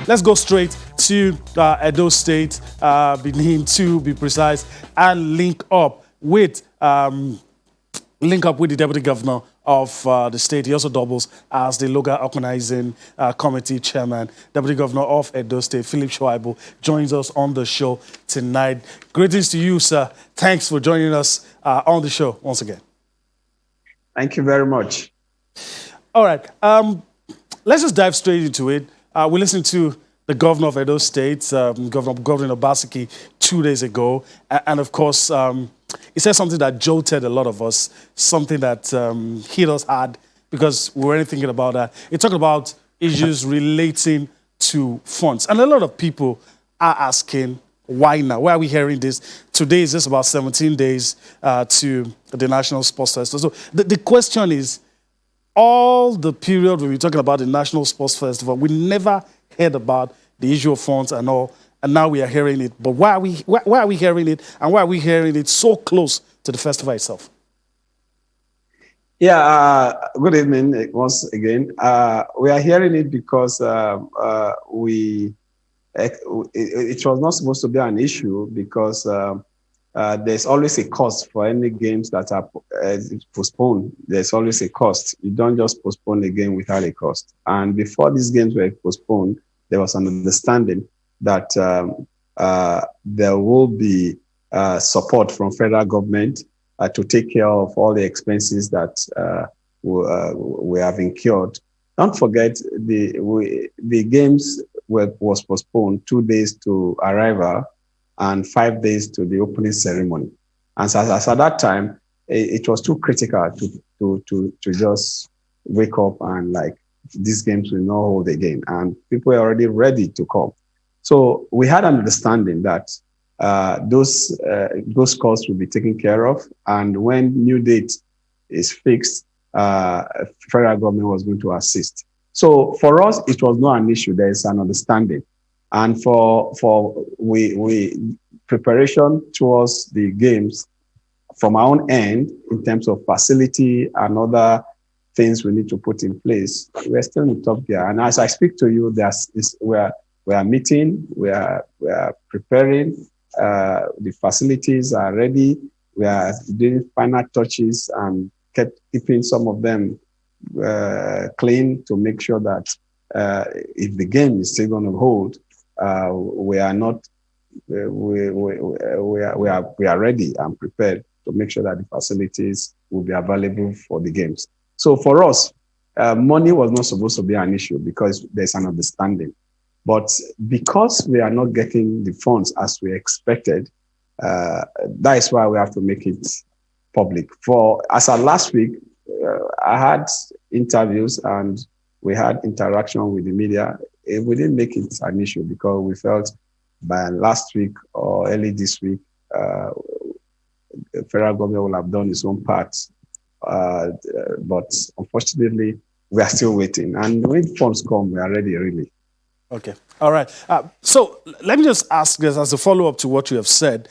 let's go straight to Edo State, Benin to be precise, and link up with the deputy governor of the state. He also doubles as the local organizing committee chairman. Deputy governor of Edo State, Philip Shaibu, joins us on the show tonight. Greetings to you, sir. Thanks for joining us on the show once again. Thank you very much. All right. Let's just dive straight into it. We listened to the governor of Edo State, Governor Obaseki, 2 days ago. And of course, he said something that jolted a lot of us, something that hit us hard because we weren't thinking about that. He talked about issues relating to funds. And a lot of people are asking, why now? Why are we hearing this? Today is just about 17 days to the National Sports Festival. So the question is, all the period when we're talking about the National Sports Festival, we never heard about the issue of funds and all, and now we are hearing it. But why are we hearing it, and why are we hearing it so close to the festival itself? Yeah, good evening once again. We are hearing it because it was not supposed to be an issue because there's always a cost for any games that are postponed. There's always a cost. You don't just postpone a game without a cost. And before these games were postponed, there was an understanding that there will be support from federal government to take care of all the expenses that we have incurred. Don't forget, the games was postponed 2 days to arrival and 5 days to the opening ceremony. And so as at that time, it was too critical to just wake up and like, these games will not hold again. And people were already ready to come. So we had an understanding that those costs will be taken care of. And when new date is fixed, federal government was going to assist. So for us, it was not an issue. There is an understanding. And for we preparation towards the games from our own end in terms of facility and other things we need to put in place, we're still in top gear. And as I speak to you, we are meeting, we are preparing, the facilities are ready, we are doing final touches and keeping some of them clean to make sure that if the game is still going to hold, we are ready and prepared to make sure that the facilities will be available for the games. So for us, money was not supposed to be an issue because there's an understanding. But because we are not getting the funds as we expected, that is why we have to make it public. As of last week, I had interviews and we had interaction with the media. We didn't make it an issue because we felt by last week or early this week, the federal government will have done its own part. But unfortunately, we are still waiting. And when funds come, we are ready, really. Okay. All right. So let me just ask this as a follow-up to what you have said.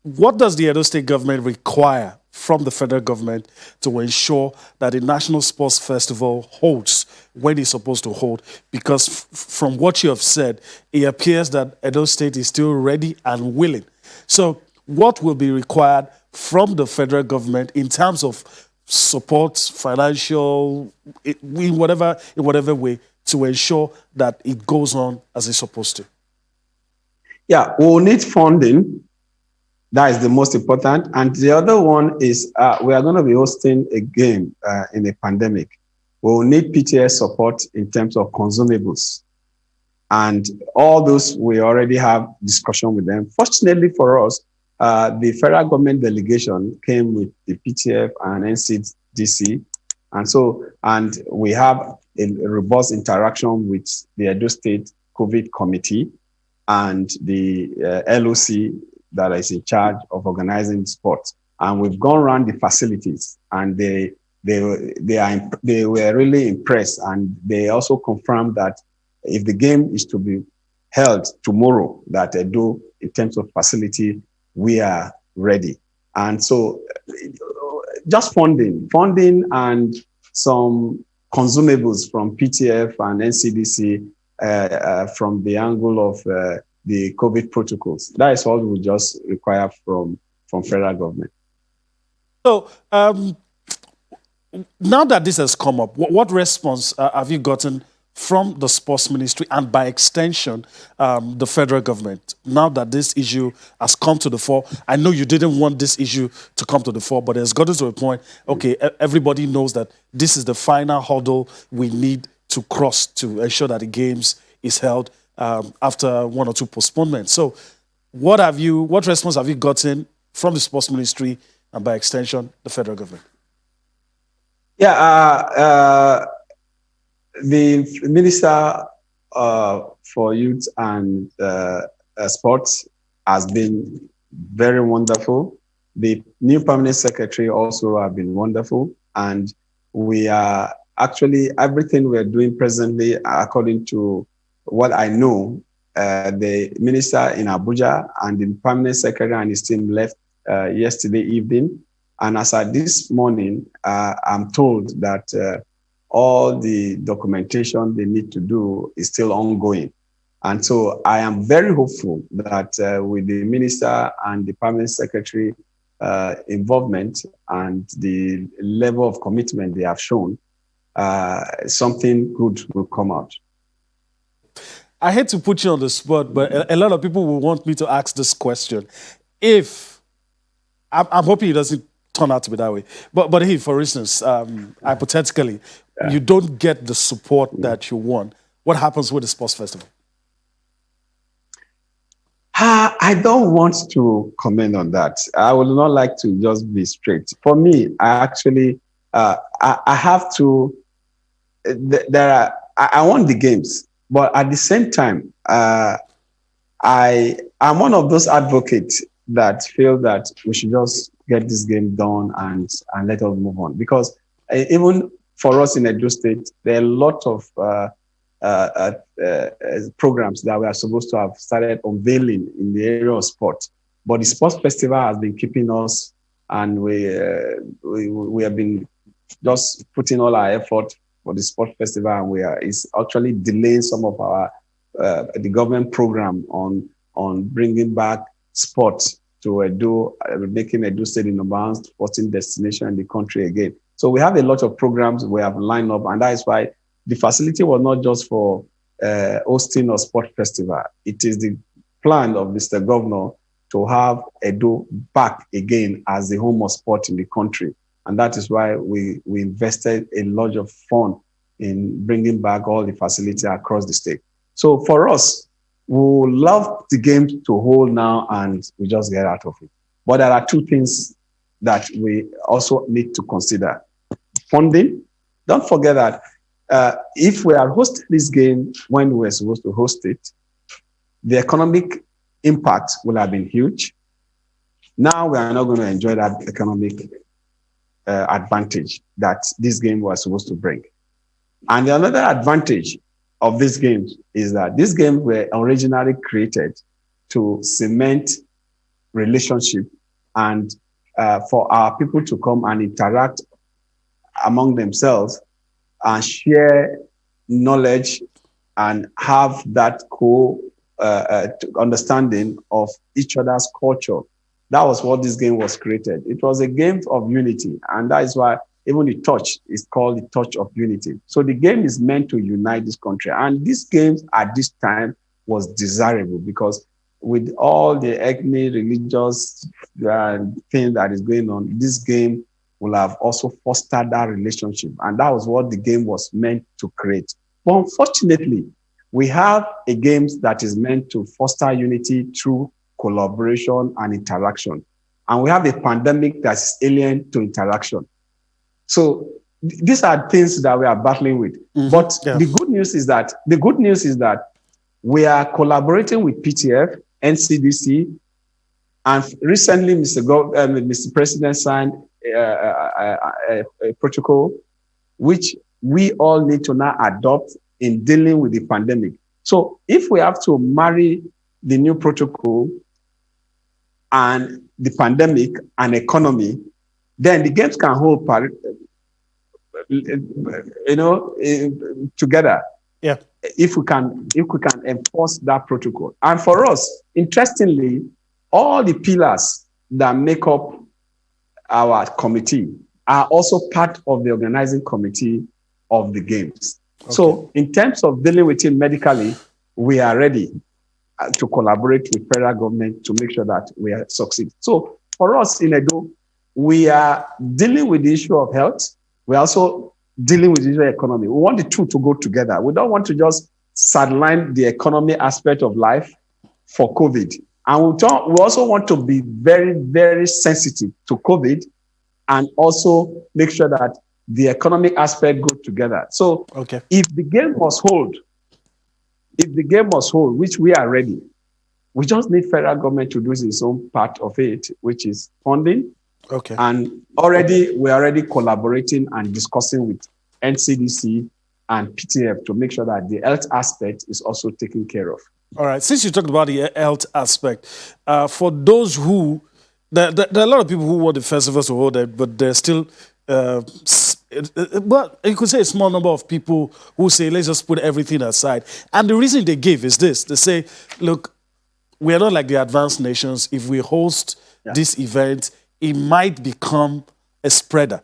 What does the Edo State government require from the federal government to ensure that the National Sports Festival holds when it's supposed to hold? Because from what you have said, it appears that Edo State is still ready and willing. So what will be required from the federal government in terms of support, financial, in whatever way, to ensure that it goes on as it's supposed to? Yeah, we'll need funding. That is the most important. And the other one is we are going to be hosting a game in a pandemic. We will need PTA support in terms of consumables. And all those, we already have discussion with them. Fortunately for us, the federal government delegation came with the PTF and NCDC. And we have a robust interaction with the Edo State COVID committee and the LOC that is in charge of organizing sports. And we've gone around the facilities and they were really impressed. And they also confirmed that if the game is to be held tomorrow, that Edo, in terms of facility, we are ready. And so just funding and some consumables from PTF and NCDC from the angle of the COVID protocols. That is all we just require from federal government. So now that this has come up, what response have you gotten from the sports ministry and by extension, the federal government, now that this issue has come to the fore? I know you didn't want this issue to come to the fore, but it's gotten to a point, okay, everybody knows that this is the final hurdle we need to cross to ensure that the games is held after one or two postponements. So what response have you gotten from the sports ministry and by extension, the federal government? Yeah, the Minister for Youth and Sports has been very wonderful. The new permanent secretary also have been wonderful. And we are actually, everything we're doing presently, according to what I know, the minister in Abuja and the permanent secretary and his team left yesterday evening. And as at this morning, I'm told that all the documentation they need to do is still ongoing. And so I am very hopeful that with the minister and the permanent secretary involvement and the level of commitment they have shown, something good will come out. I hate to put you on the spot, but a lot of people will want me to ask this question. If, I'm hoping it doesn't turn out to be that way, but if, for instance, hypothetically, you don't get the support that you want, what happens with the sports festival? I don't want to comment on that. I would not like to just be straight. For me, I actually, I have to, I want the games, but at the same time, I'm one of those advocates that feel that we should just get this game done and let us move on. Because even for us in Edo State, there are a lot of programs that we are supposed to have started unveiling in the area of sport. But the sports festival has been keeping us, and we have been just putting all our effort for the sports festival, and it's actually delaying some of our the government program on bringing back sports to Edo, making Edo State the number one sporting destination in the country again. So we have a lot of programs we have lined up, and that is why the facility was not just for hosting a sport festival. It is the plan of Mr. Governor to have Edo back again as the home of sport in the country. And that is why we invested a lot of fund in bringing back all the facilities across the state. So for us, we would love the game to hold now and we just get out of it. But there are two things that we also need to consider. Funding. Don't forget that if we are hosting this game when we were supposed to host it, the economic impact will have been huge. Now we are not going to enjoy that economic advantage that this game was supposed to bring. And the another advantage of this game is that these games were originally created to cement relationship and for our people to come and interact among themselves and share knowledge and have that understanding of each other's culture. That was what this game was created. It was a game of unity, and that is why even the touch is called the touch of unity. So the game is meant to unite this country, and these games at this time was desirable because with all the ethnic, religious thing that is going on, this game will have also fostered that relationship, and that was what the game was meant to create. But unfortunately, we have a game that is meant to foster unity through collaboration and interaction. And we have a pandemic that's alien to interaction. So these are things that we are battling with. Mm-hmm. But the good news is that we are collaborating with PTF, NCDC, and recently Mr. President signed a protocol which we all need to now adopt in dealing with the pandemic. So if we have to marry the new protocol and the pandemic and economy, then the games can hold, together. Yeah. if we can enforce that protocol. And for us, interestingly, all the pillars that make up our committee are also part of the organizing committee of the games. Okay. So in terms of dealing with it medically, we are ready to collaborate with federal government to make sure that we succeed. So for us in Edo, we are dealing with the issue of health. We're also dealing with the issue of economy. We want the two to go together. We don't want to just sideline the economy aspect of life for COVID. And we also want to be very, very sensitive to COVID and also make sure that the economic aspect go together. So if the game must hold, which we are ready, we just need federal government to do its own part of it, which is funding. Okay. And we're already collaborating and discussing with NCDC and PTF to make sure that the health aspect is also taken care of. All right. Since you talked about the health aspect, for those who, there are a lot of people who want the festivals to hold it, but there's still, well, you could say a small number of people who say, let's just put everything aside. And the reason they give is this. They say, look, we are not like the advanced nations. If we host this event, it might become a spreader.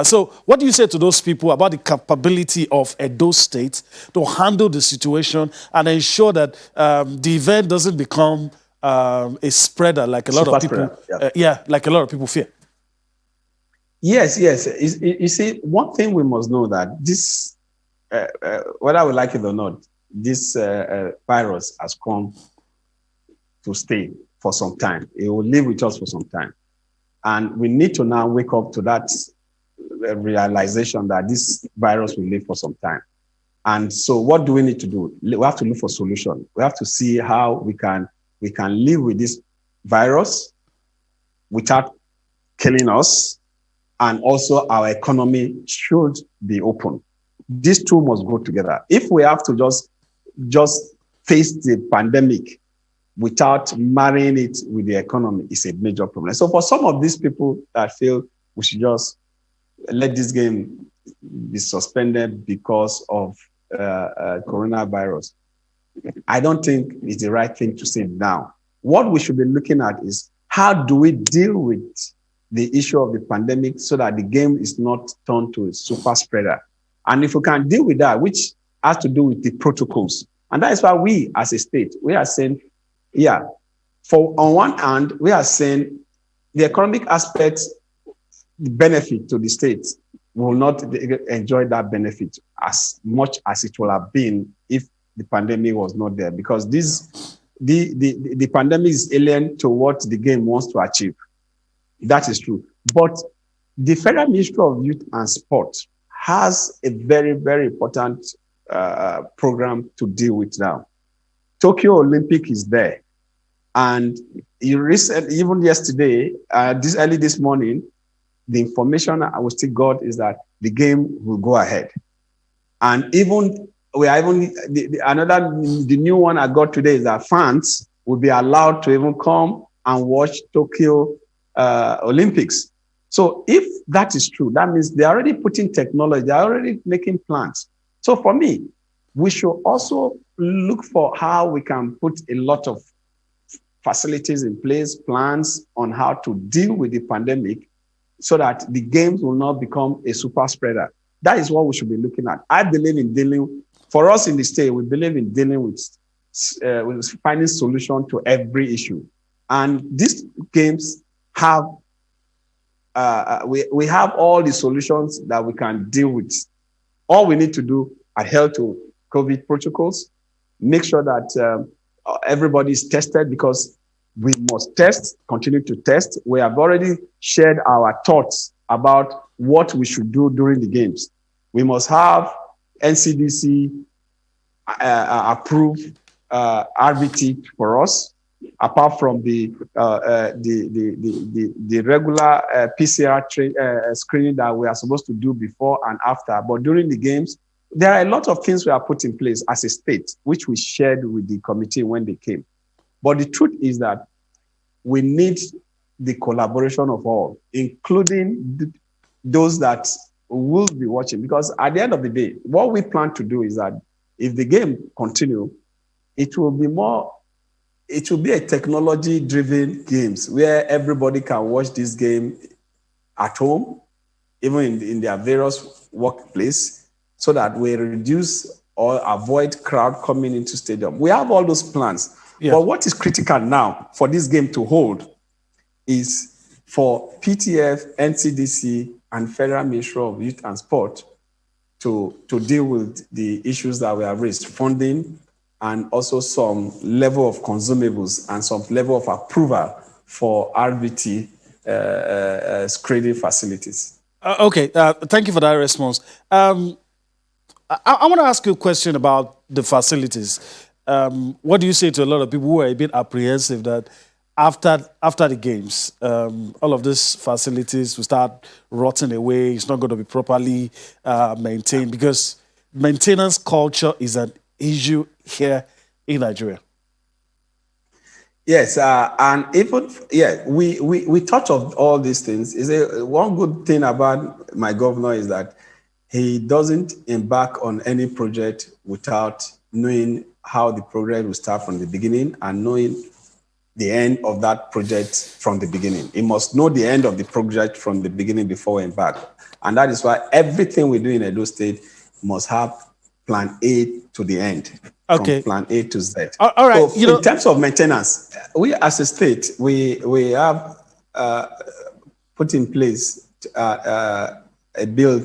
So what do you say to those people about the capability of Edo State to handle the situation and ensure that the event doesn't become a spreader like a lot of people, like a lot of people fear? Yes. You see, one thing we must know that this, whether we like it or not, this virus has come to stay for some time. It will live with us for some time. And we need to now wake up to that realization that this virus will live for some time. And so what do we need to do? We have to look for solutions. We have to see how we can live with this virus without killing us. And also our economy should be open. These two must go together. If we have to just face the pandemic without marrying it with the economy, is a major problem. So for some of these people that feel we should just let this game be suspended because of coronavirus, I don't think it's the right thing to say now. What we should be looking at is how do we deal with the issue of the pandemic so that the game is not turned to a super spreader. And if we can deal with that, which has to do with the protocols, and that is why we as a state, we are saying, on one hand, we are saying the economic aspects, the benefit to the state will not enjoy that benefit as much as it would have been if the pandemic was not there, because the pandemic is alien to what the game wants to achieve. That is true. But the Federal Ministry of Youth and Sport has a very, very important program to deal with now. Tokyo Olympic is there. And even yesterday, early this morning, the information I still got is that the game will go ahead. And the new one I got today is that fans will be allowed to even come and watch Tokyo Olympics. So if that is true, that means they're already putting technology, they're already making plans. So for me, we should also look for how we can put a lot of facilities in place, plans on how to deal with the pandemic so that the games will not become a super spreader. That is what we should be looking at. I believe in dealing, for us in the state, we believe in dealing with finding solution to every issue. And these games have, we have all the solutions that we can deal with. All we need to do, adhere to COVID protocols, make sure that everybody is tested, because we must test, continue to test. We have already shared our thoughts about what we should do during the games. We must have NCDC approve RVT for us, apart from the regular PCR screening that we are supposed to do before and after. But during the games, there are a lot of things we have put in place as a state, which we shared with the committee when they came. But the truth is that we need the collaboration of all, including those that will be watching. Because at the end of the day, what we plan to do is that if the game continue, it will be more. It will be a technology-driven games where everybody can watch this game at home, even in their various workplace, so that we reduce or avoid crowd coming into stadium. We have all those plans. Yeah. But what is critical now for this game to hold is for PTF, NCDC, and Federal Ministry of Youth and Sport to deal with the issues that we have raised, funding, and also some level of consumables and some level of approval for RBT screening facilities. Okay, thank you for that response. I want to ask you a question about the facilities. What do you say to a lot of people who are a bit apprehensive that after the games, all of these facilities will start rotting away? It's not going to be properly maintained, because maintenance culture is an issue here in Nigeria. Yes, and even we touch of all these things. One good thing about my governor is that he doesn't embark on any project without knowing how the project will start from the beginning and knowing the end of that project from the beginning. He must know the end of the project from the beginning before we embark. And that is why everything we do in Edo State must have plan A to the end. Okay. From plan A to Z. All right. So in terms of maintenance, we as a state, we have put in place a bill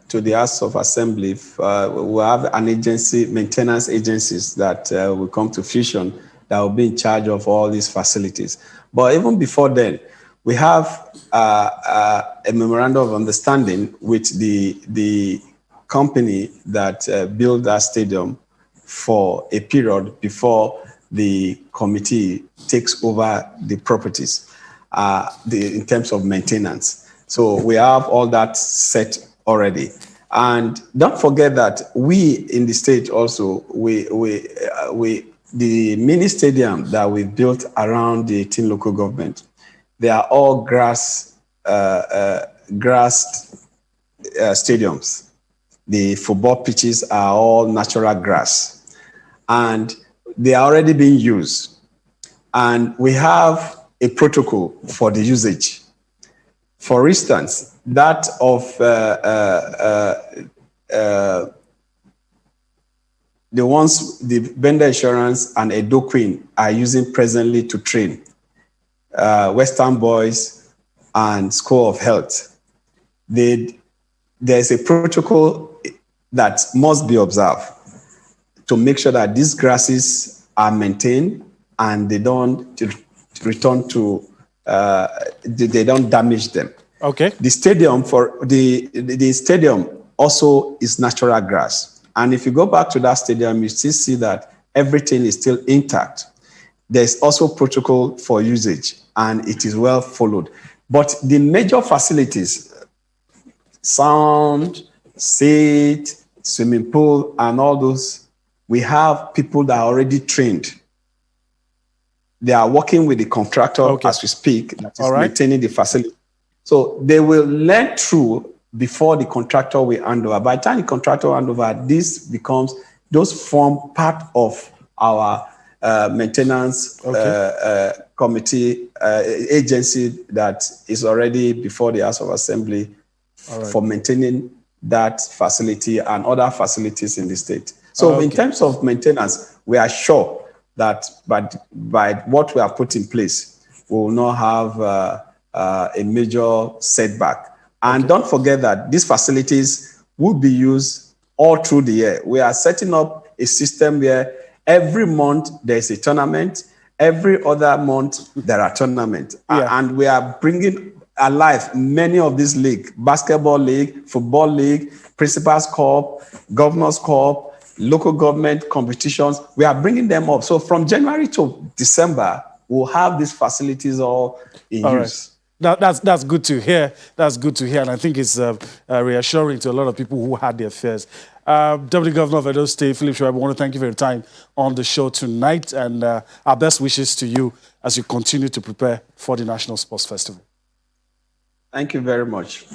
to the House of Assembly. We have an agency, maintenance agencies that will come to fusion that will be in charge of all these facilities. But even before then, we have a memorandum of understanding with the company that built that stadium for a period before the committee takes over the properties in terms of maintenance. So we have all that set already. And don't forget that we in the state also, the mini stadium that we built around the 18 local government, they are all grass stadiums. The football pitches are all natural grass, and they are already being used. And we have a protocol for the usage. For instance, that of the ones the vendor insurance and Edo Queen are using presently to train Western Boys and School of Health. There's a protocol that must be observed to make sure that these grasses are maintained and they don't return to, they don't damage them. Okay. The stadium the stadium also is natural grass. And if you go back to that stadium, you still see that everything is still intact. There's also protocol for usage, and it is well followed. But the major facilities, sound, seat, swimming pool, and all those, we have people that are already trained. They are working with the contractor as we speak, that is maintaining the facility. So they will learn through before the contractor will hand over. By the time the contractor hand over, those form part of our maintenance committee agency that is already before the House of Assembly for maintaining that facility and other facilities in the state. So in terms of maintenance, we are sure that by what we have put in place, we will not have a major setback. And don't forget that these facilities will be used all through the year. We are setting up a system where every month there's a tournament, every other month there are tournaments. And we are bringing alive many of these leagues: basketball league, football league, principals cup, governors cup, local government competitions. We are bringing them up. So from January to December, we'll have these facilities all in use. That's good to hear. That's good to hear. And I think it's reassuring to a lot of people who had their fears. Deputy Governor of Edo State, Philip Shaibu, I want to thank you for your time on the show tonight. And our best wishes to you as you continue to prepare for the National Sports Festival. Thank you very much.